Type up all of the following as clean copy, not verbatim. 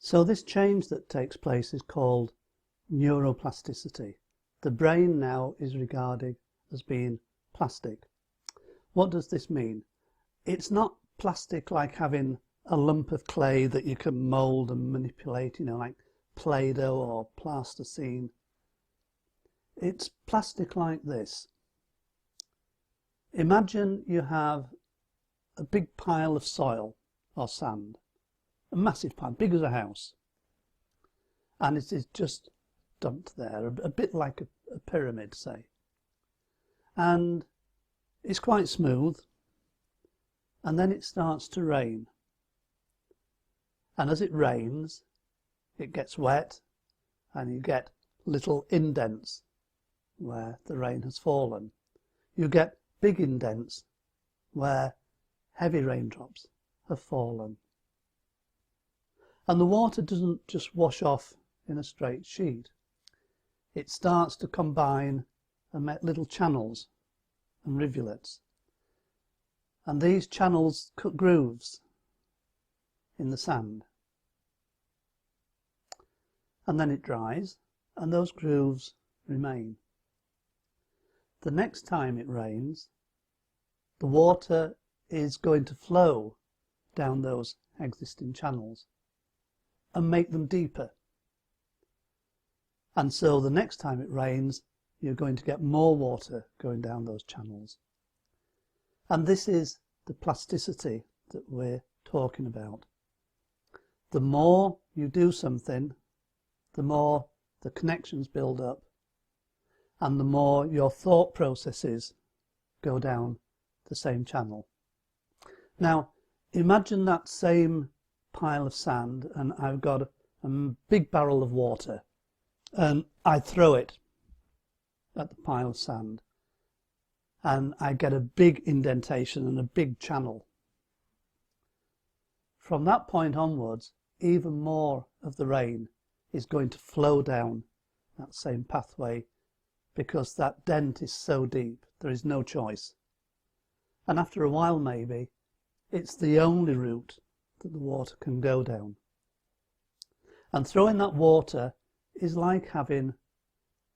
So this change that takes place is called neuroplasticity. The brain now is regarded as being plastic. What does this mean? It's not plastic like having a lump of clay that you can mould and manipulate, like Play-Doh or plasticine. It's plastic like this. Imagine you have a big pile of soil or sand, a massive pile, big as a house, and it is just dumped there, a bit like a pyramid, say. And it's quite smooth, and then it starts to rain. And as it rains, it gets wet, and you get little indents where the rain has fallen. You get big indents where heavy raindrops have fallen. And the water doesn't just wash off in a straight sheet. It starts to combine and make little channels and rivulets. And these channels cut grooves in the sand. And then it dries, and those grooves remain. The next time it rains, the water is going to flow down those existing channels and make them deeper. And so the next time it rains, you're going to get more water going down those channels. And this is the plasticity that we're talking about. The more you do something, the more the connections build up, and the more your thought processes go down the same channel. Now, imagine that same pile of sand, and I've got a big barrel of water, and I throw it at the pile of sand, and I get a big indentation and a big channel. From that point onwards, even more of the rain is going to flow down that same pathway, because that dent is so deep, there is no choice. And after a while, maybe, it's the only route that the water can go down. And throwing that water is like having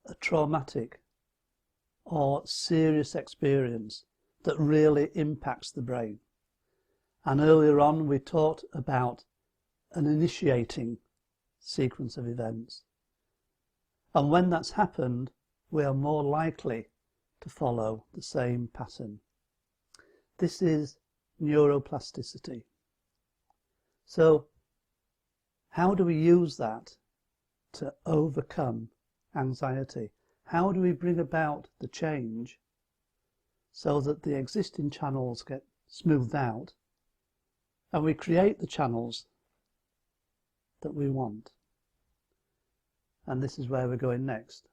a traumatic or serious experience that really impacts the brain. And earlier on we talked about an initiating sequence of events. And when that's happened, we are more likely to follow the same pattern. This is neuroplasticity. So how do we use that to overcome anxiety? How do we bring about the change so that the existing channels get smoothed out and we create the channels that we want? And this is where we're going next.